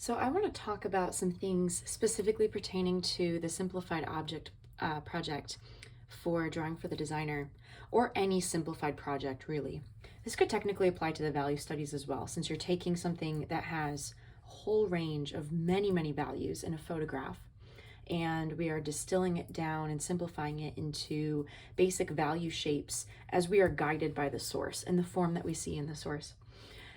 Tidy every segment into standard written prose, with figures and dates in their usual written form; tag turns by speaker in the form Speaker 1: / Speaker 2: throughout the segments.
Speaker 1: So I want to talk about some things specifically pertaining to the Simplified Object Project for drawing for the designer, or any simplified project really. This could technically apply to the value studies as well, since you're taking something that has a whole range of many values in a photograph, and we are distilling it down and simplifying it into basic value shapes as we are guided by the source and the form that we see in the source.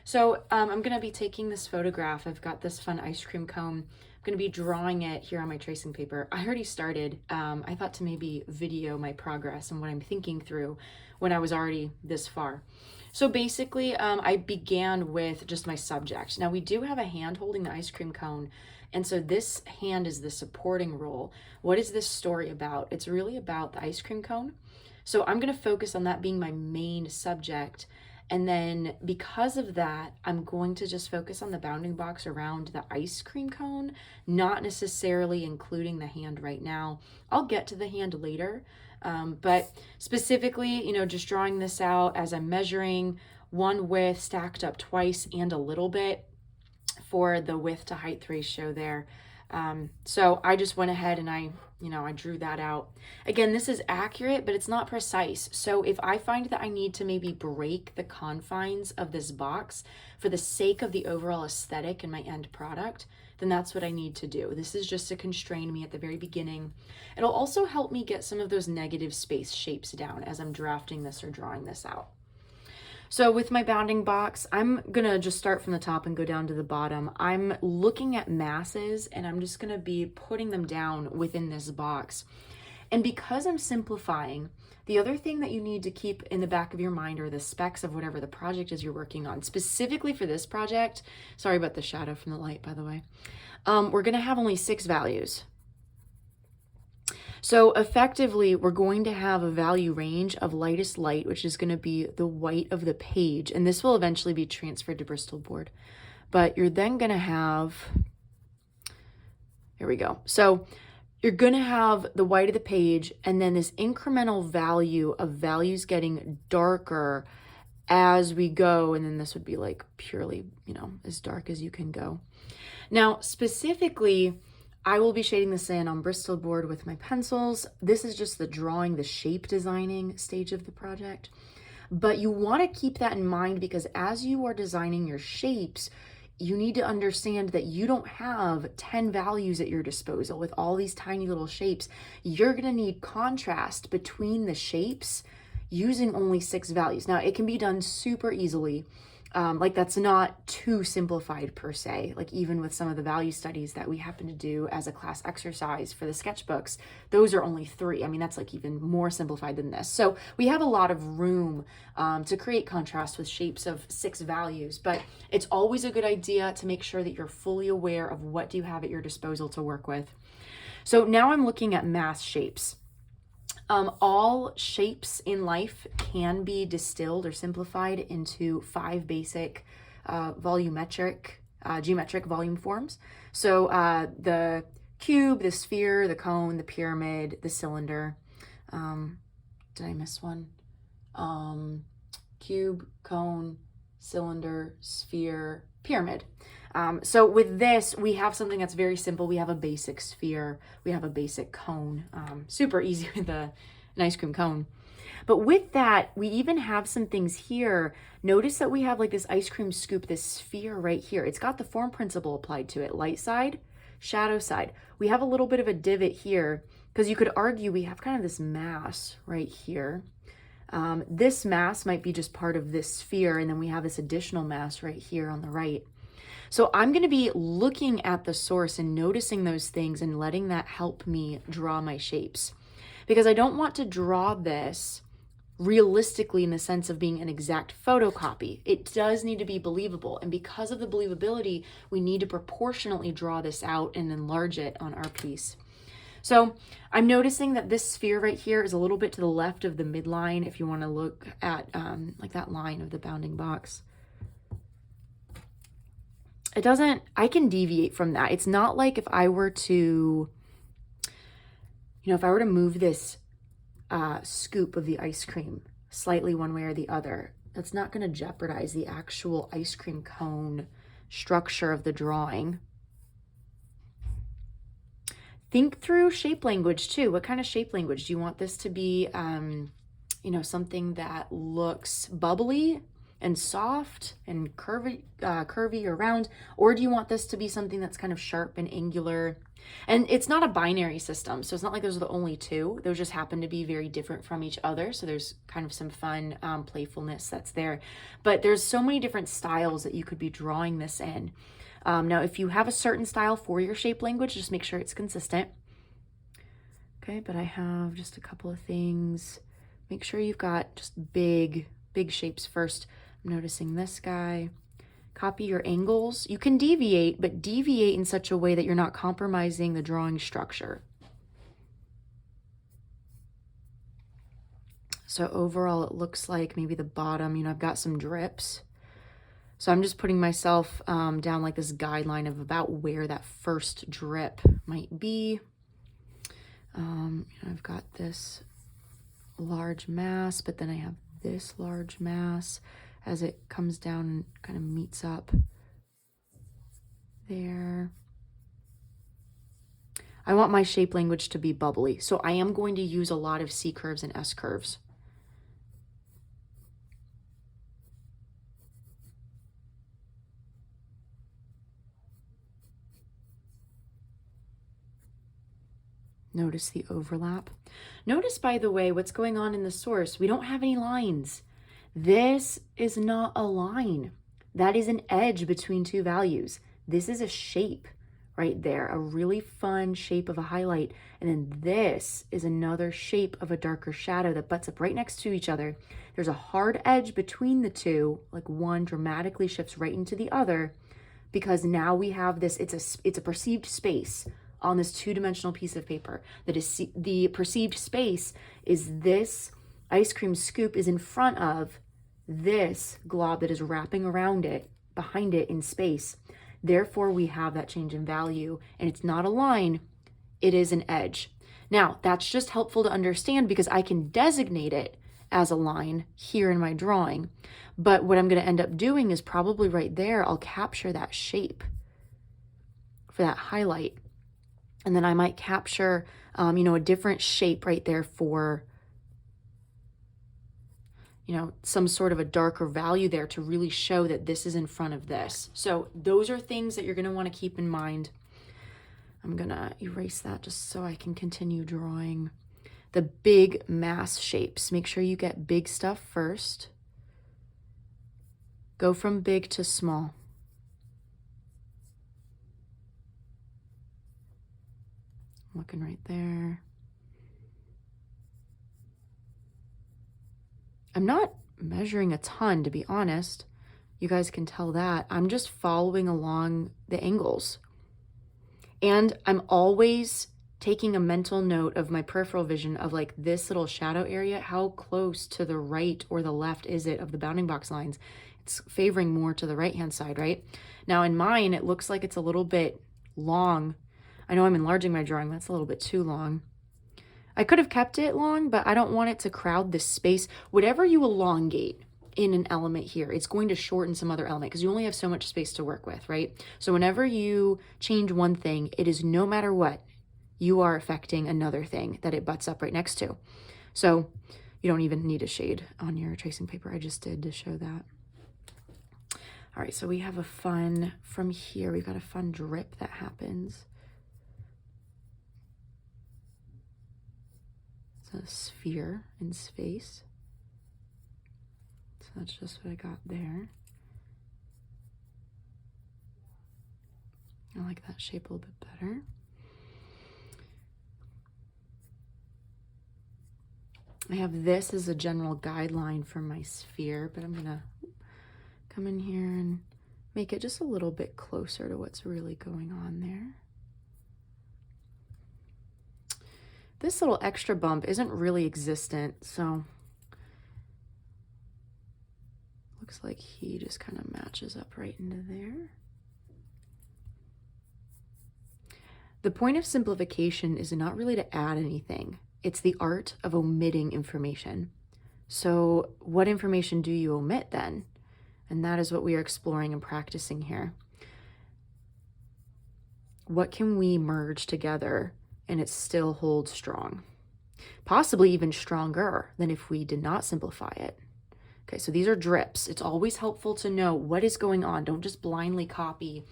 Speaker 1: So I'm going to be taking this photograph. I've got this fun ice cream cone. I'm going to be drawing it here on my tracing paper. I already started. I thought to maybe video my progress and what I'm thinking through when I was already this far. So basically, I began with just my subject. Now we do have a hand holding the ice cream cone, and so this hand is the supporting role. What is this story about? It's really about the ice cream cone. So I'm going to focus on that being my main subject. And then because of that, I'm going to just focus on the bounding box around the ice cream cone, not necessarily including the hand right now. I'll get to the hand later, but specifically, just drawing this out as I'm measuring one width stacked up twice and a little bit for the width to height ratio there. So I just went ahead and I drew that out. Again, this is accurate, but it's not precise. So if I find that I need to maybe break the confines of this box for the sake of the overall aesthetic and my end product, then that's what I need to do. This is just to constrain me at the very beginning. It'll also help me get some of those negative space shapes down as I'm drafting this or drawing this out. So with my bounding box, I'm gonna just start from the top and go down to the bottom. I'm looking at masses and I'm just gonna be putting them down within this box. And because I'm simplifying, the other thing that you need to keep in the back of your mind are the specs of whatever the project is you're working on. Specifically for this project, sorry about the shadow from the light, by the way, we're gonna have only 6 values. So effectively, we're going to have a value range of lightest light, which is going to be the white of the page. And this will eventually be transferred to Bristol board. But you're then going to have, here we go. So you're going to have the white of the page and then this incremental value of values getting darker as we go. And then this would be like purely, as dark as you can go. Now, specifically, I will be shading this in on Bristol board with my pencils. This is just the drawing, the shape designing stage of the project. But you want to keep that in mind because as you are designing your shapes, you need to understand that you don't have 10 values at your disposal with all these tiny little shapes. You're going to need contrast between the shapes using only 6 values. Now, it can be done super easily. Like that's not too simplified per se, like even with some of the value studies that we happen to do as a class exercise for the sketchbooks, those are only 3. I mean, that's like even more simplified than this. So we have a lot of room to create contrast with shapes of 6 values, but it's always a good idea to make sure that you're fully aware of what do you have at your disposal to work with. So now I'm looking at mass shapes. All shapes in life can be distilled or simplified into 5 basic geometric volume forms. So the cube, the sphere, the cone, the pyramid, the cylinder. Did I miss one? Cube, cone, cylinder, sphere, pyramid. So with this, we have something that's very simple. We have a basic sphere. We have a basic cone. Super easy with an ice cream cone. But with that, we even have some things here. Notice that we have like this ice cream scoop, this sphere right here. It's got the form principle applied to it. Light side, shadow side. We have a little bit of a divot here because you could argue we have kind of this mass right here. This mass might be just part of this sphere, and then we have this additional mass right here on the right. So I'm going to be looking at the source and noticing those things and letting that help me draw my shapes. Because I don't want to draw this realistically in the sense of being an exact photocopy. It does need to be believable. And because of the believability, we need to proportionately draw this out and enlarge it on our piece. So I'm noticing that this sphere right here is a little bit to the left of the midline if you want to look at like that line of the bounding box. I can deviate from that. It's not like if I were to, if I were to move this scoop of the ice cream slightly one way or the other, that's not going to jeopardize the actual ice cream cone structure of the drawing. Think through shape language too. What kind of shape language? Do you want this to be, you know, something that looks bubbly and soft and curvy or round? Or do you want this to be something that's kind of sharp and angular? And it's not a binary system, so it's not like those are the only two. Those just happen to be very different from each other. So there's kind of some fun playfulness that's there. But there's so many different styles that you could be drawing this in. Now, if you have a certain style for your shape language, just make sure it's consistent. Okay, but I have just a couple of things. Make sure you've got just big shapes first. I'm noticing this guy. Copy your angles. You can deviate, but deviate in such a way that you're not compromising the drawing structure. So overall, it looks like maybe the bottom, you know, I've got some drips. So I'm just putting myself down like this guideline of about where that first drip might be. I've got this large mass, but then I have this large mass as it comes down and kind of meets up there. I want my shape language to be bubbly, so I am going to use a lot of C curves and S curves. Notice the overlap. Notice, by the way, what's going on in the source. We don't have any lines. This is not a line. That is an edge between two values. This is a shape right there, a really fun shape of a highlight. And then this is another shape of a darker shadow that butts up right next to each other. There's a hard edge between the two, like one dramatically shifts right into the other, because now we have this, it's a perceived space on this two-dimensional piece of paper. That is, the perceived space is this ice cream scoop is in front of this glob that is wrapping around it, behind it in space. Therefore, we have that change in value, and it's not a line, it is an edge. Now, that's just helpful to understand because I can designate it as a line here in my drawing. But what I'm going to end up doing is probably right there, I'll capture that shape for that highlight. And then I might capture, a different shape right there for, some sort of a darker value there to really show that this is in front of this. So those are things that you're going to want to keep in mind. I'm going to erase that just so I can continue drawing the big mass shapes. Make sure you get big stuff first. Go from big to small. Looking right there. I'm not measuring a ton, to be honest. You guys can tell that. I'm just following along the angles. And I'm always taking a mental note of my peripheral vision of like this little shadow area. How close to the right or the left is it of the bounding box lines? It's favoring more to the right-hand side, right? Now in mine, it looks like it's a little bit long. I know I'm enlarging my drawing. That's a little bit too long. I could have kept it long, but I don't want it to crowd this space. Whatever you elongate in an element here, it's going to shorten some other element because you only have so much space to work with, right? So whenever you change one thing, it is no matter what, you are affecting another thing that it butts up right next to. So you don't even need a shade on your tracing paper. I just did to show that. All right, so we have a fun, from here, we've got a fun drip that happens. A sphere in space. So that's just what I got there. I like that shape a little bit better. I have this as a general guideline for my sphere, but I'm gonna come in here and make it just a little bit closer to what's really going on there. This little extra bump isn't really existent, so looks like he just kind of matches up right into there. The point of simplification is not really to add anything. It's the art of omitting information. So what information do you omit then? And that is what we are exploring and practicing here. What can we merge together and it still holds strong. Possibly even stronger than if we did not simplify it. Okay, so these are drips. It's always helpful to know what is going on. Don't just blindly copy.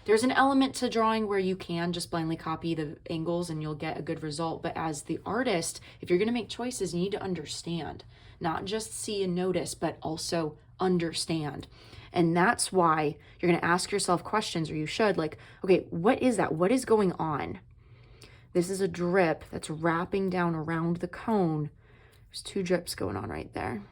Speaker 1: There's an element to drawing where you can just blindly copy the angles and you'll get a good result. But as the artist, if you're going to make choices, you need to understand, not just see and notice, but also understand. And that's why you're going to ask yourself questions, or you should, like, okay, what is that? What is going on? This is a drip that's wrapping down around the cone. There's 2 drips going on right there.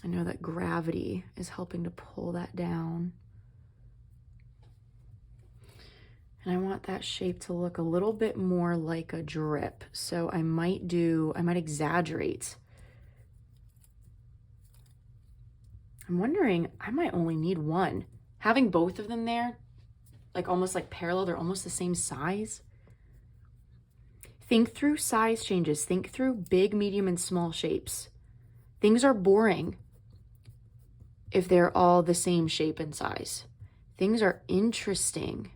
Speaker 1: I know that gravity is helping to pull that down. And I want that shape to look a little bit more like a drip. So I might exaggerate. I'm wondering, I might only need one. Having both of them there, like almost like parallel, they're almost the same size. Think through size changes. Think through big, medium, and small shapes. Things are boring if they're all the same shape and size. Things are interesting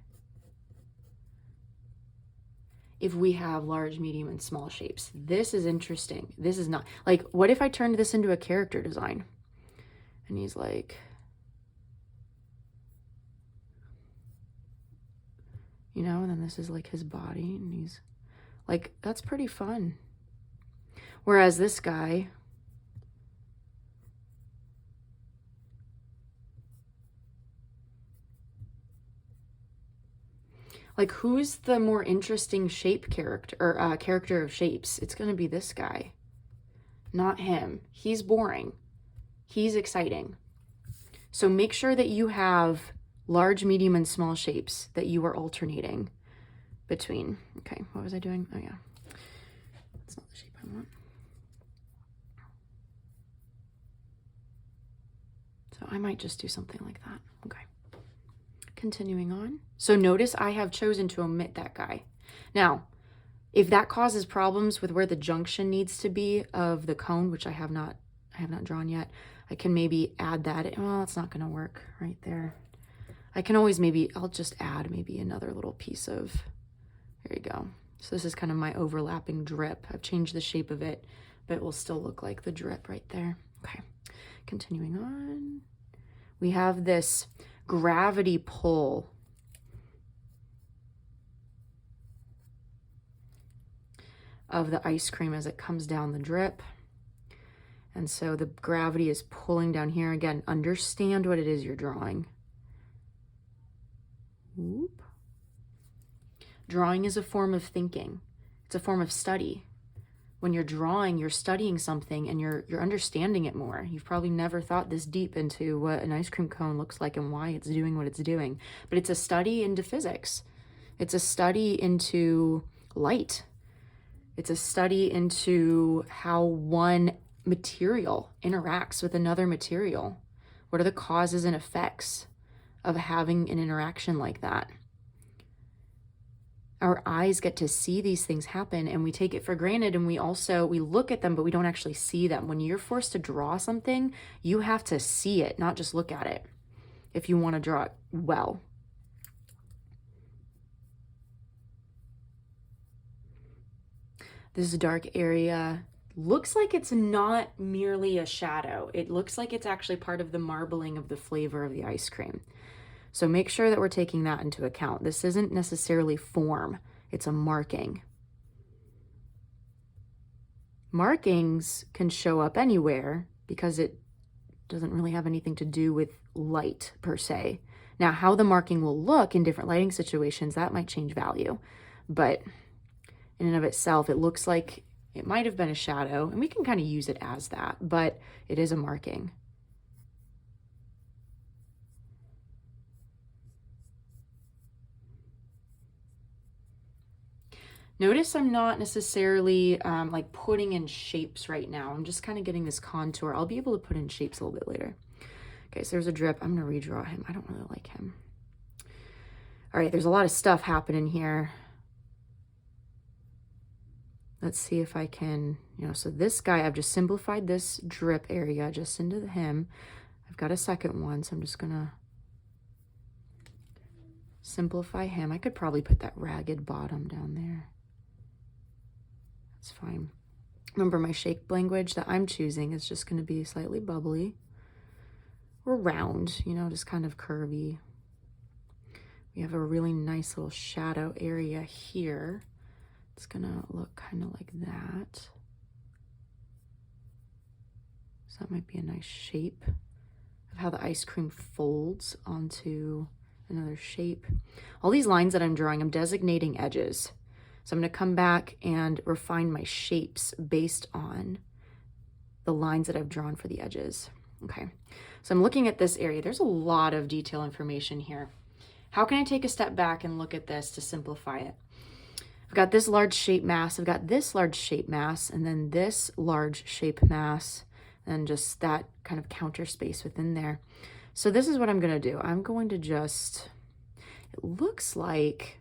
Speaker 1: if we have large, medium, and small shapes. This is interesting. This is not. Like, what if I turned this into a character design? And he's like, you know, and then this is like his body, and he's like, that's pretty fun. Whereas this guy, like, who's the more interesting shape character, or character of shapes? It's going to be this guy, not him. He's boring. He's exciting. So make sure that you have large, medium, and small shapes that you are alternating between. Okay, what was I doing? Oh yeah, that's not the shape I want. So I might just do something like that. Okay. Continuing on. So notice I have chosen to omit that guy. Now, if that causes problems with where the junction needs to be of the cone, which I have not drawn yet, I can maybe add that. Well, it's not going to work right there. I can always I'll just add maybe another little piece of, there you go. So this is kind of my overlapping drip. I've changed the shape of it, but it will still look like the drip right there. Okay, continuing on. We have this gravity pull. Of the ice cream as it comes down the drip. And so the gravity is pulling down here. Again, understand what it is you're drawing. Whoop. Drawing is a form of thinking. It's a form of study. When you're drawing, you're studying something and you're understanding it more. You've probably never thought this deep into what an ice cream cone looks like and why it's doing what it's doing. But it's a study into physics. It's a study into light. It's a study into how one material interacts with another material. What are the causes and effects of having an interaction like that? Our eyes get to see these things happen and we take it for granted, and we look at them, but we don't actually see them. When you're forced to draw something, you have to see it, not just look at it, if you want to draw it well. This dark area looks like it's not merely a shadow. It looks like it's actually part of the marbling of the flavor of the ice cream. So make sure that we're taking that into account. This isn't necessarily form, it's a marking. Markings can show up anywhere because it doesn't really have anything to do with light per se. Now, how the marking will look in different lighting situations, that might change value. But in and of itself, it looks like it might have been a shadow, and we can kind of use it as that, but it is a marking. Notice I'm not necessarily like putting in shapes right now. I'm just kind of getting this contour. I'll be able to put in shapes a little bit later. Okay, so there's a drip. I'm going to redraw him. I don't really like him. All right, there's a lot of stuff happening here. Let's see if I can, so this guy, I've just simplified this drip area just into him. I've got a second one, so I'm just going to simplify him. I could probably put that ragged bottom down there. That's fine. Remember, my shape language that I'm choosing is just going to be slightly bubbly or round, you know, just kind of curvy. We have a really nice little shadow area here. It's going to look kind of like that. So that might be a nice shape of how the ice cream folds onto another shape. All these lines that I'm drawing, I'm designating edges. So I'm going to come back and refine my shapes based on the lines that I've drawn for the edges. Okay, so I'm looking at this area. There's a lot of detail information here. How can I take a step back and look at this to simplify it? I've got this large shape mass, I've got this large shape mass, and then this large shape mass, and just that kind of counter space within there. So this is what I'm going to do. I'm going to just, it looks like,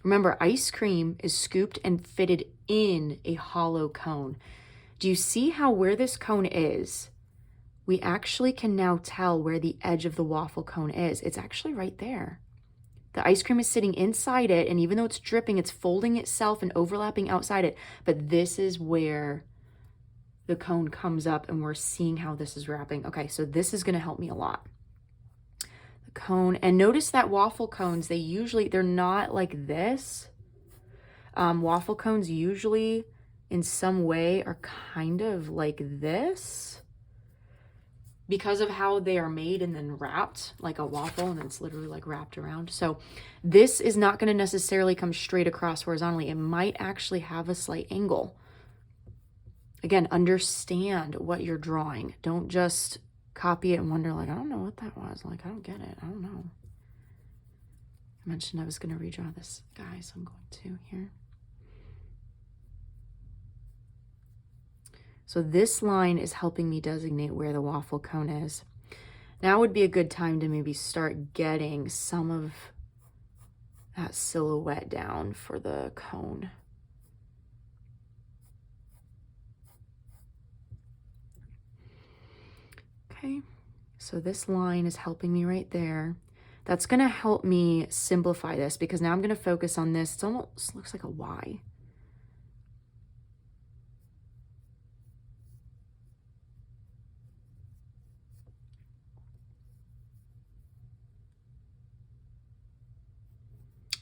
Speaker 1: remember, ice cream is scooped and fitted in a hollow cone. Do you see how where this cone is, we actually can now tell where the edge of the waffle cone is? It's actually right there. The ice cream is sitting inside it, and even though it's dripping, it's folding itself and overlapping outside it. But this is where the cone comes up, and we're seeing how this is wrapping. Okay, so this is going to help me a lot. The cone, and notice that waffle cones, they're not like this. Waffle cones usually in some way are kind of like this because of how they are made and then wrapped like a waffle, and it's literally like wrapped around. So this is not going to necessarily come straight across horizontally. It might actually have a slight angle. Again, understand what you're drawing. Don't just copy it and wonder like, I don't know what that was. Like, I don't get it. I don't know. I mentioned I was going to redraw this guy, so I'm going to here. So this line is helping me designate where the waffle cone is. Now would be a good time to maybe start getting some of that silhouette down for the cone. Okay, so this line is helping me right there. That's going to help me simplify this because now I'm going to focus on this. It almost looks like a Y.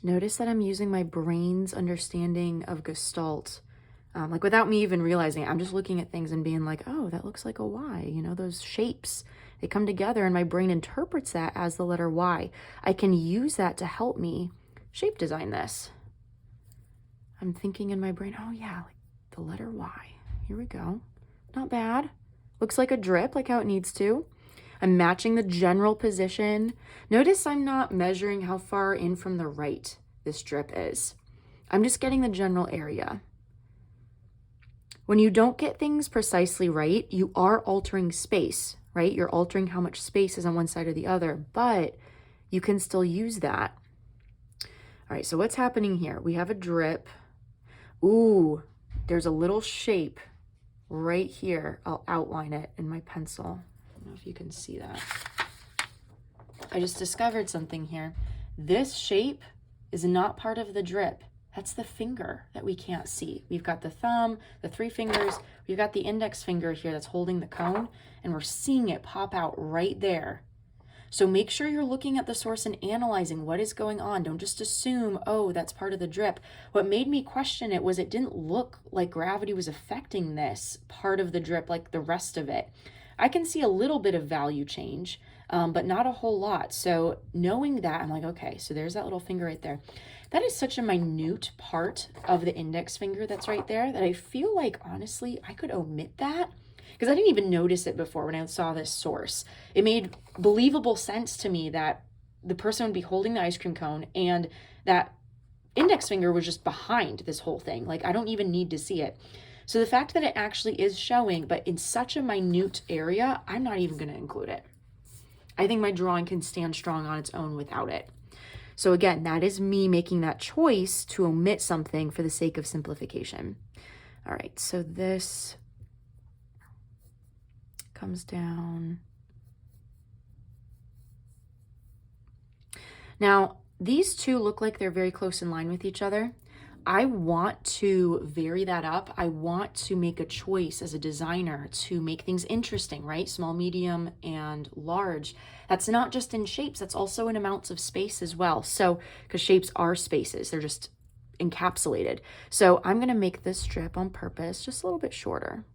Speaker 1: Notice that I'm using my brain's understanding of Gestalt. Like without me even realizing it, I'm just looking at things and being like, oh, that looks like a Y. You know, those shapes, they come together and my brain interprets that as the letter Y. I can use that to help me shape design this. I'm thinking in my brain, oh yeah, like the letter Y. Here we go. Not bad. Looks like a drip, like how it needs to. I'm matching the general position. Notice I'm not measuring how far in from the right this drip is. I'm just getting the general area. When you don't get things precisely right, you are altering space, right? You're altering how much space is on one side or the other, but you can still use that. All right, so what's happening here? We have a drip. Ooh, there's a little shape right here. I'll outline it in my pencil. I don't know if you can see that. I just discovered something here. This shape is not part of the drip. That's the finger that we can't see. We've got the thumb, the three fingers, we've got the index finger here that's holding the cone, and we're seeing it pop out right there. So make sure you're looking at the source and analyzing what is going on. Don't just assume, oh, that's part of the drip. What made me question it was it didn't look like gravity was affecting this part of the drip like the rest of it. I can see a little bit of value change, but not a whole lot. So knowing that, I'm like, okay, so there's that little finger right there. That is such a minute part of the index finger that's right there that I feel like, honestly, I could omit that because I didn't even notice it before when I saw this source. It made believable sense to me that the person would be holding the ice cream cone and that index finger was just behind this whole thing. Like, I don't even need to see it. So the fact that it actually is showing, but in such a minute area, I'm not even going to include it. I think my drawing can stand strong on its own without it. So again, that is me making that choice to omit something for the sake of simplification. All right, so this comes down. Now, these two look like they're very close in line with each other. I want to vary that up. I want to make a choice as a designer to make things interesting, right? Small, medium, and large. That's not just in shapes, that's also in amounts of space as well. So, because shapes are spaces, they're just encapsulated. So I'm gonna make this strip on purpose just a little bit shorter.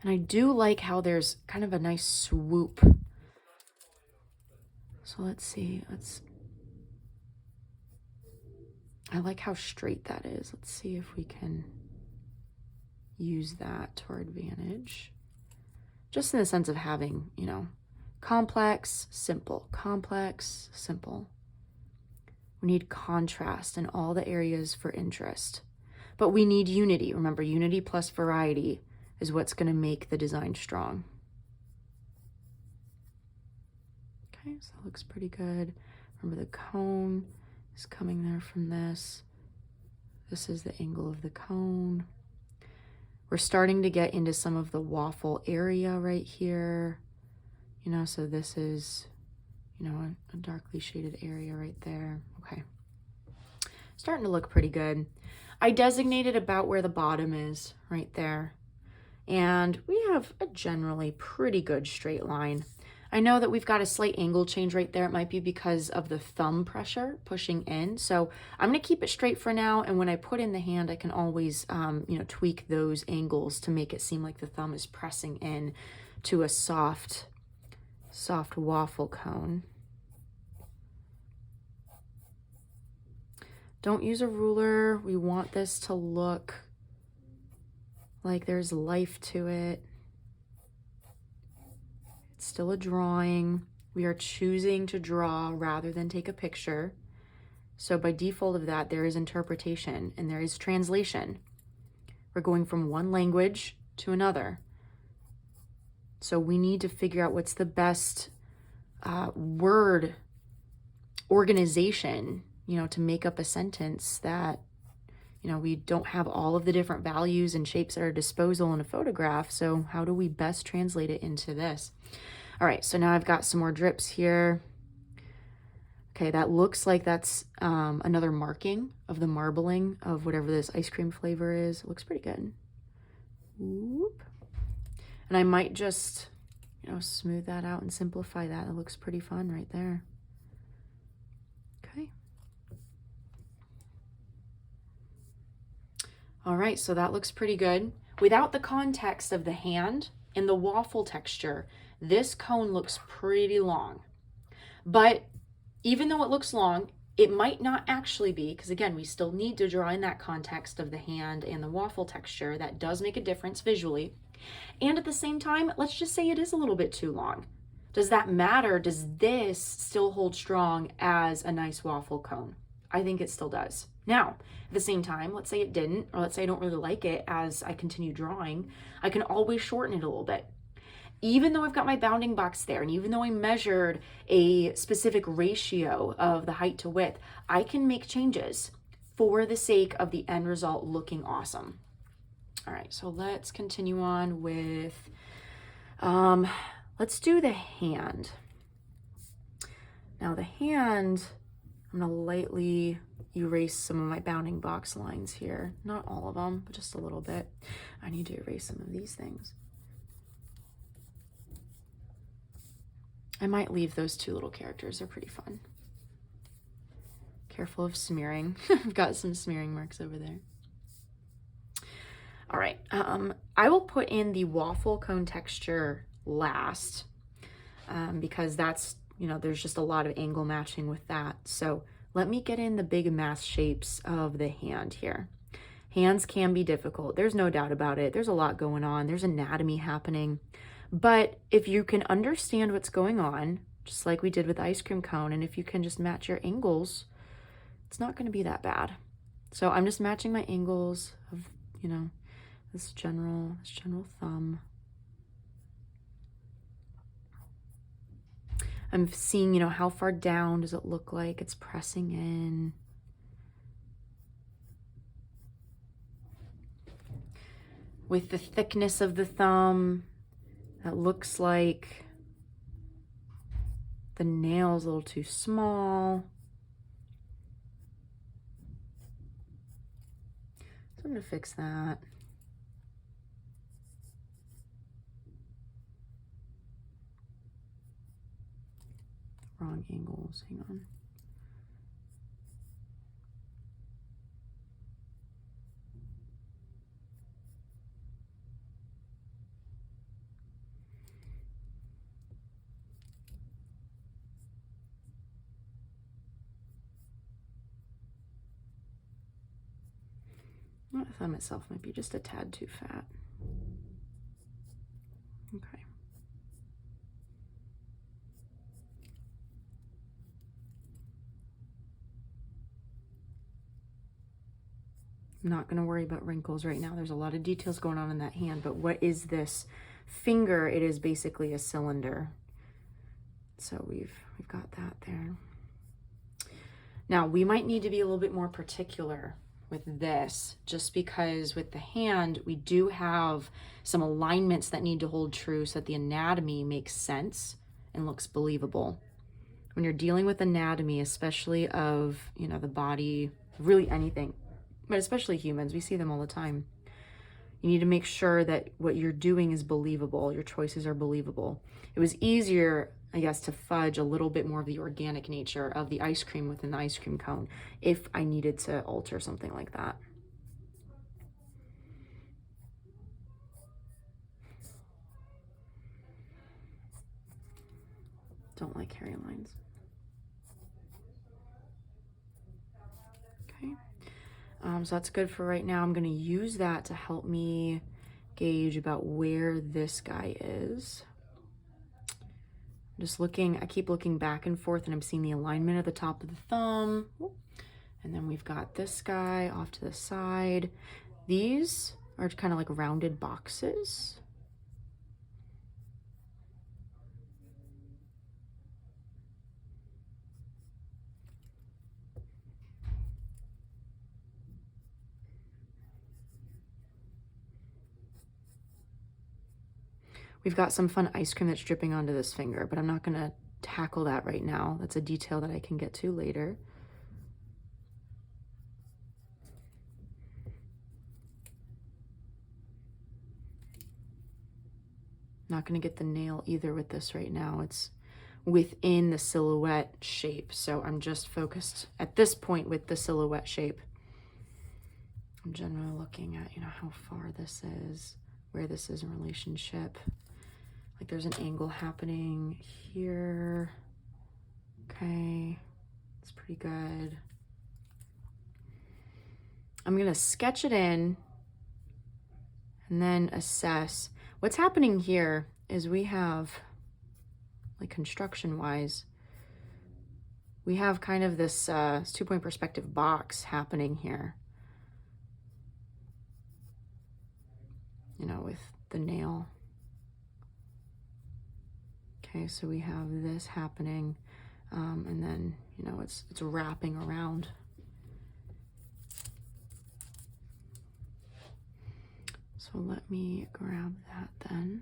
Speaker 1: And I do like how there's kind of a nice swoop. So let's see, I like how straight that is. Let's see if we can use that to our advantage. Just in the sense of having, you know, complex, simple, complex, simple. We need contrast in all the areas for interest. But we need unity. Remember, unity plus variety is what's going to make the design strong. Okay, so that looks pretty good. Remember, the cone is coming there from this. This is the angle of the cone. We're starting to get into some of the waffle area right here. You know, so this is, you know, a darkly shaded area right there. Okay. Starting to look pretty good. I designated about where the bottom is right there. And we have a generally pretty good straight line. I know that we've got a slight angle change right there. It might be because of the thumb pressure pushing in. So I'm going to keep it straight for now. And when I put in the hand, I can always, you know, tweak those angles to make it seem like the thumb is pressing in to a soft waffle cone. Don't use a ruler. We want this to look like there's life to it. Still a drawing. We are choosing to draw rather than take a picture. So by default of that, there is interpretation and there is translation. We're going from one language to another. So we need to figure out what's the best word organization, you know, to make up a sentence that, you know, we don't have all of the different values and shapes at our disposal in a photograph. So how do we best translate it into this? All right, so now I've got some more drips here. Okay, that looks like that's another marking of the marbling of whatever this ice cream flavor is. It looks pretty good. Whoop. And I might just, you know, smooth that out and simplify that. It looks pretty fun right there. Okay. All right, so that looks pretty good. Without the context of the hand and the waffle texture, this cone looks pretty long. But even though it looks long, it might not actually be, because again, we still need to draw in that context of the hand and the waffle texture. That does make a difference visually. And at the same time, let's just say it is a little bit too long. Does that matter? Does this still hold strong as a nice waffle cone? I think it still does. Now, at the same time, let's say it didn't, or let's say I don't really like it as I continue drawing, I can always shorten it a little bit. Even though I've got my bounding box there, and even though I measured a specific ratio of the height to width, I can make changes for the sake of the end result looking awesome. All right, so let's continue on with, let's do the hand. Now the hand, I'm gonna lightly erase some of my bounding box lines here. Not all of them, but just a little bit. I need to erase some of these things. I might leave those two little characters. They're pretty fun. Careful of smearing. I've got some smearing marks over there. All right, I will put in the waffle cone texture last because that's, you know, there's just a lot of angle matching with that. So let me get in the big mass shapes of the hand here. Hands can be difficult. There's no doubt about it. There's a lot going on. There's anatomy happening. But if you can understand what's going on, just like we did with the ice cream cone, and if you can just match your angles, it's not going to be that bad. So I'm just matching my angles of, you know, this general thumb. I'm seeing, you know, how far down does it look like it's pressing in. With the thickness of the thumb, that looks like the nail's a little too small. So I'm gonna fix that. Wrong angles, hang on. The thumb itself might be just a tad too fat. Okay. I'm not going to worry about wrinkles right now. There's a lot of details going on in that hand, but what is this finger? It is basically a cylinder. So we've got that there. Now we might need to be a little bit more particular with this, just because with the hand, we do have some alignments that need to hold true so that the anatomy makes sense and looks believable. When you're dealing with anatomy, especially of, you know, the body, really anything, but especially humans, we see them all the time. You need to make sure that what you're doing is believable, your choices are believable. It was easier, I guess, to fudge a little bit more of the organic nature of the ice cream within the ice cream cone if I needed to alter something like that. Don't like hairy lines. Okay, so that's good for right now. I'm going to use that to help me gauge about where this guy is. I'm just looking, I keep looking back and forth, and I'm seeing the alignment at the top of the thumb. And then we've got this guy off to the side. These are kind of like rounded boxes. We've got some fun ice cream that's dripping onto this finger, but I'm not going to tackle that right now. That's a detail that I can get to later. Not going to get the nail either with this right now. It's within the silhouette shape, so I'm just focused at this point with the silhouette shape. I'm generally looking at, you know, how far this is, where this is in relationship. Like there's an angle happening here. Okay, it's pretty good. I'm gonna sketch it in and then assess. What's happening here is we have, like construction wise, we have kind of this 2-point perspective box happening here. You know, with the nail. Okay, so we have this happening, and then, you know, it's wrapping around. So let me grab that then.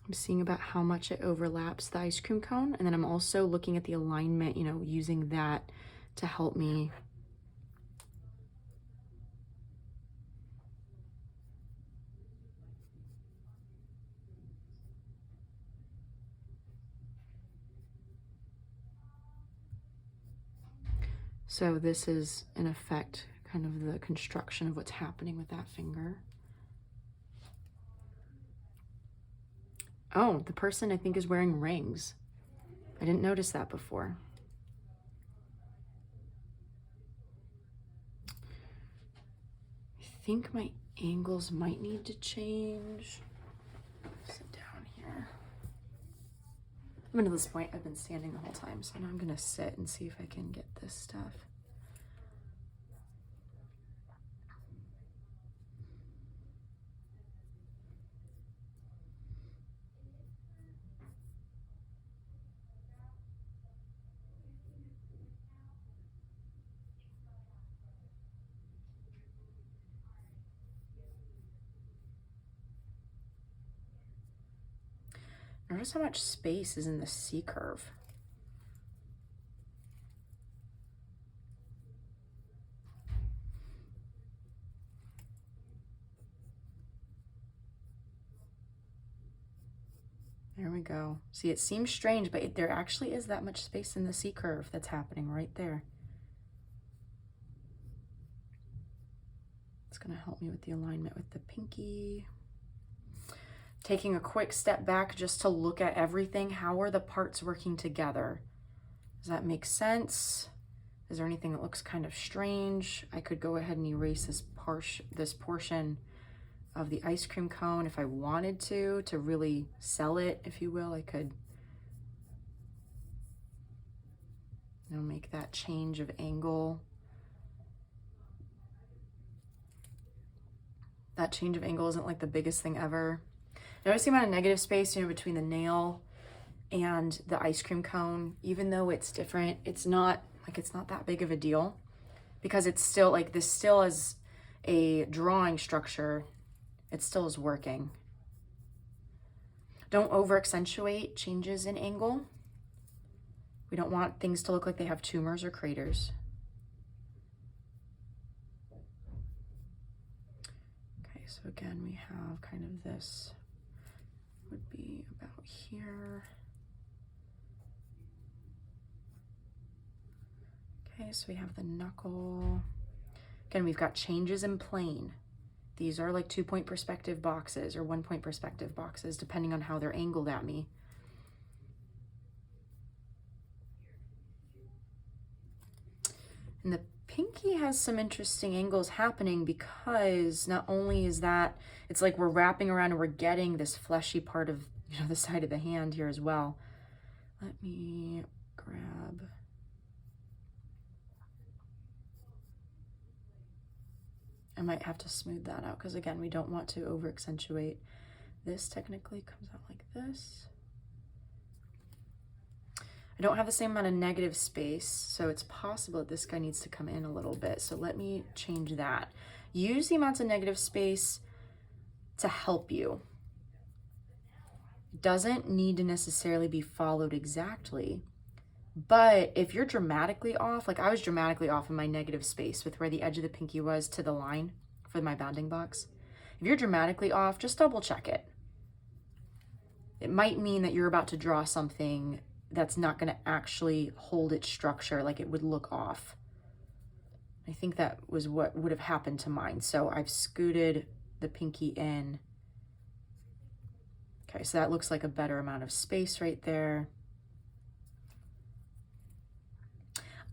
Speaker 1: I'm seeing about how much it overlaps the ice cream cone, and then I'm also looking at the alignment, you know, using that to help me. So this is, in effect, kind of the construction of what's happening with that finger. Oh, the person I think is wearing rings. I didn't notice that before. I think my angles might need to change. Sit down here. I'm to this point, I've been standing the whole time, so now I'm gonna sit and see if I can get this stuff. Notice how much space is in the C curve. There we go. See, it seems strange, but there actually is that much space in the C curve that's happening right there. It's going to help me with the alignment with the pinky. Taking a quick step back just to look at everything. How are the parts working together? Does that make sense? Is there anything that looks kind of strange? I could go ahead and erase this portion of the ice cream cone if I wanted to really sell it, if you will. I could, you know, make that change of angle. That change of angle isn't like the biggest thing ever. Notice the amount of negative space, you know, between the nail and the ice cream cone. Even though it's different, it's not that big of a deal, because it's still like, this still is a drawing structure. It still is working. Don't over accentuate changes in angle. We don't want things to look like they have tumors or craters. Okay, so again, we have kind of this would be about here. Okay, so we have the knuckle. Again, we've got changes in plane. These are like 2-point perspective boxes or 1-point perspective boxes, depending on how they're angled at me. And the pinky has some interesting angles happening, because not only is that, it's like we're wrapping around and we're getting this fleshy part of, you know, the side of the hand here as well. Let me grab. I might have to smooth that out, because again, we don't want to over accentuate. This technically comes out like this. I don't have the same amount of negative space, so it's possible that this guy needs to come in a little bit. So let me change that. Use the amounts of negative space to help you. It doesn't need to necessarily be followed exactly. But if you're dramatically off, like I was dramatically off in my negative space with where the edge of the pinky was to the line for my bounding box. If you're dramatically off, just double check it. It might mean that you're about to draw something that's not going to actually hold its structure, like it would look off. I think that was what would have happened to mine. So I've scooted the pinky in. Okay, so that looks like a better amount of space right there.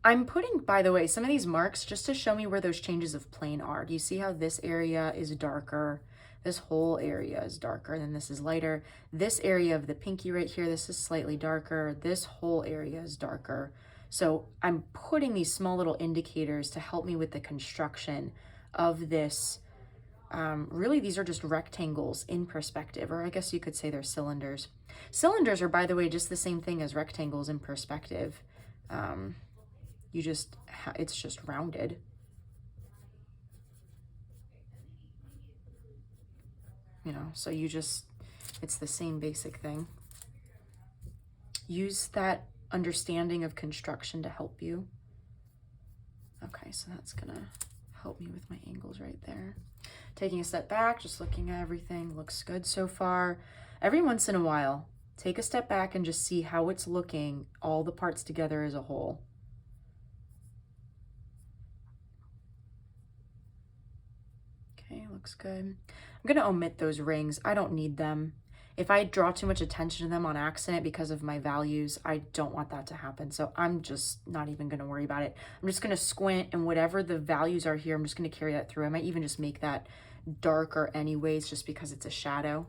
Speaker 1: I'm putting, by the way, some of these marks just to show me where those changes of plane are. Do you see how this area is darker? This whole area is darker, and then this is lighter. This area of the pinky right here, this is slightly darker. This whole area is darker. So I'm putting these small little indicators to help me with the construction of this. Really, these are just rectangles in perspective, or I guess you could say they're cylinders. Cylinders are, by the way, just the same thing as rectangles in perspective. It's just rounded. You know, so it's the same basic thing. Use that understanding of construction to help you. Okay, so that's gonna help me with my angles right there. Taking a step back, just looking at everything, looks good so far. Every once in a while, take a step back and just see how it's looking, all the parts together as a whole. Okay, looks good. I'm gonna omit those rings. I don't need them. If I draw too much attention to them on accident because of my values, I don't want that to happen. So I'm just not even gonna worry about it. I'm just gonna squint, and whatever the values are here, I'm just gonna carry that through. I might even just make that darker anyways, just because it's a shadow,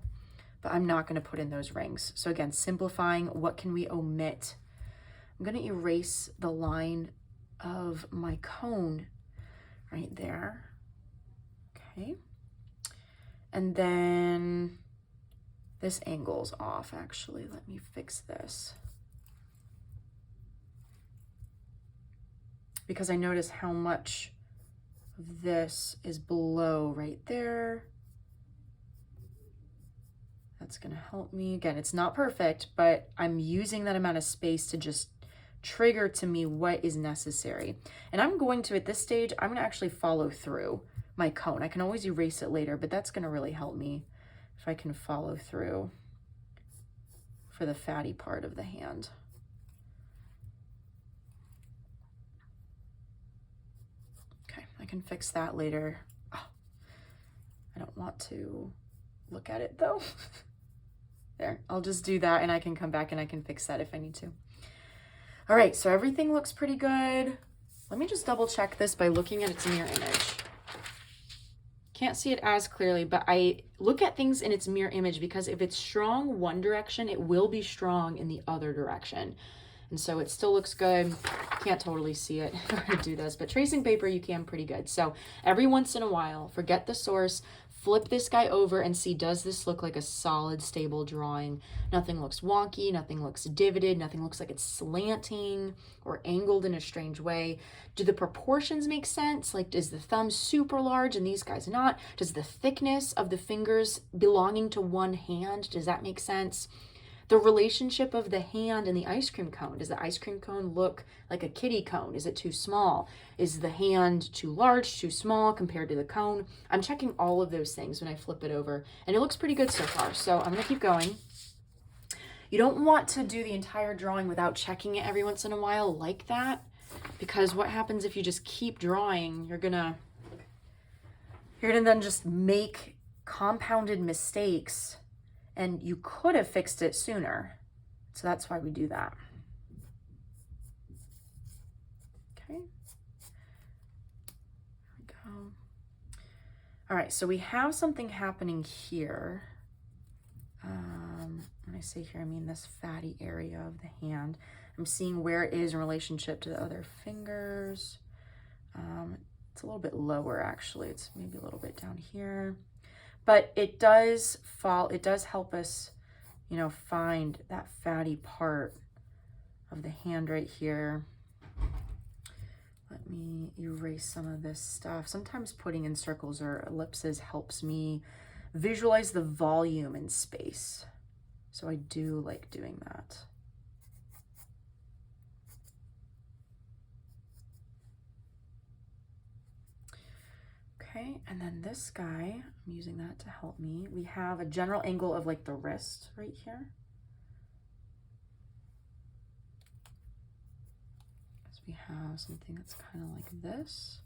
Speaker 1: but I'm not gonna put in those rings. So again, simplifying, what can we omit? I'm gonna erase the line of my cone right there. Okay. And then this angle's off, actually. Let me fix this. Because I notice how much of this is below right there. That's gonna help me. Again, it's not perfect, but I'm using that amount of space to just trigger to me what is necessary. And I'm going to, at this stage, I'm gonna actually follow through my cone. I can always erase it later, but that's gonna really help me if I can follow through for the fatty part of the hand. Okay, I can fix that later. Oh, I don't want to look at it though. There, I'll just do that and I can come back and I can fix that if I need to. All right, so everything looks pretty good. Let me just double check this by looking at its mirror image. Can't see it as clearly, but I look at things in its mirror image because if it's strong one direction, it will be strong in the other direction. And so it still looks good. Can't totally see it when I do this, but tracing paper, you can pretty good. So every once in a while, forget the source, flip this guy over and see, does this look like a solid, stable drawing? Nothing looks wonky, nothing looks divoted, nothing looks like it's slanting or angled in a strange way. Do the proportions make sense? Like, is the thumb super large and these guys not? Does the thickness of the fingers belonging to one hand, does that make sense? The relationship of the hand and the ice cream cone. Does the ice cream cone look like a kitty cone? Is it too small? Is the hand too large, too small compared to the cone? I'm checking all of those things when I flip it over, and it looks pretty good so far. So I'm gonna keep going. You don't want to do the entire drawing without checking it every once in a while like that, because what happens if you just keep drawing, you're gonna then just make compounded mistakes, and you could have fixed it sooner. So that's why we do that. Okay. There we go. All right, so we have something happening here. When I say here, I mean this fatty area of the hand. I'm seeing where it is in relationship to the other fingers. It's a little bit lower, actually. It's maybe a little bit down here. But it does help us, you know, find that fatty part of the hand right here. Let me erase some of this stuff. Sometimes putting in circles or ellipses helps me visualize the volume in space. So I do like doing that. Okay, and then this guy, I'm using that to help me. We have a general angle of like the wrist right here. So we have something that's kind of like this.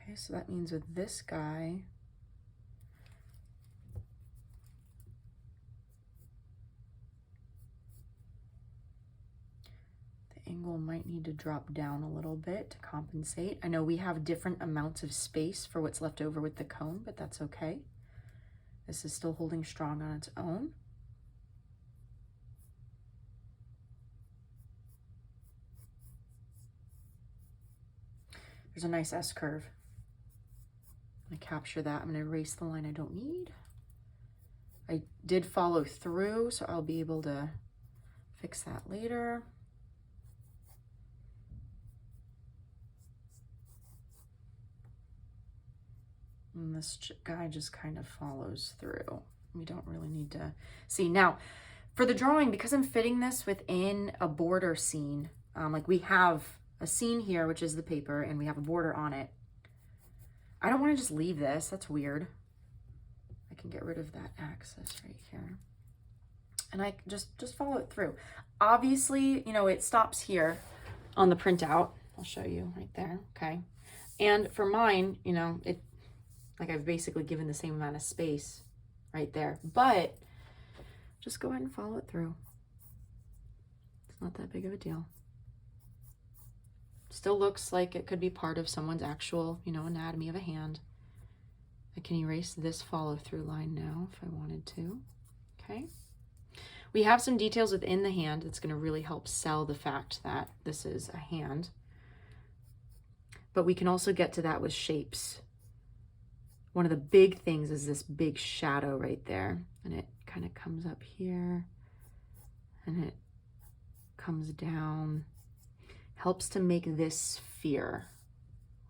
Speaker 1: Okay, so that means with this guy, angle might need to drop down a little bit to compensate. I know we have different amounts of space for what's left over with the cone, but that's okay. This is still holding strong on its own. There's a nice S curve. I'm gonna capture that. I'm gonna erase the line I don't need. I did follow through, so I'll be able to fix that later. And this guy just kind of follows through. We don't really need to see. Now, for the drawing, because I'm fitting this within a border scene, like we have a scene here, which is the paper, and we have a border on it. I don't want to just leave this. That's weird. I can get rid of that axis right here. And I just follow it through. Obviously, you know, it stops here on the printout. I'll show you right there, okay? And for mine, you know, like I've basically given the same amount of space right there, but just go ahead and follow it through. It's not that big of a deal. Still looks like it could be part of someone's actual, you know, anatomy of a hand. I can erase this follow through line now if I wanted to, okay? We have some details within the hand that's gonna really help sell the fact that this is a hand, but we can also get to that with shapes. One of the big things is this big shadow right there, and it kind of comes up here and it comes down. Helps to make this sphere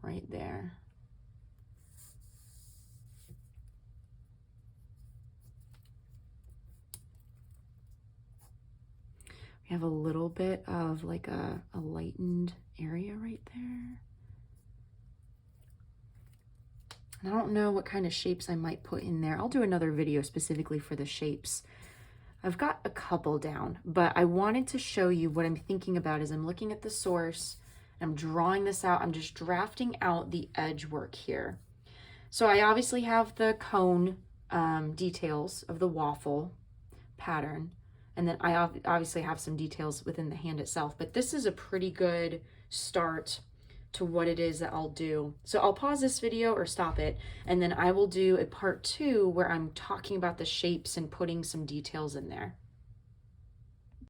Speaker 1: right there. We have a little bit of like a lightened area right there. And I don't know what kind of shapes I might put in there. I'll do another video specifically for the shapes. I've got a couple down, but I wanted to show you what I'm thinking about as I'm looking at the source. I'm drawing this out. I'm just drafting out the edge work here. So I obviously have the cone details of the waffle pattern. And then I obviously have some details within the hand itself, but this is a pretty good start to what it is that I'll do. So I'll pause this video or stop it, and then I will do a part 2 where I'm talking about the shapes and putting some details in there.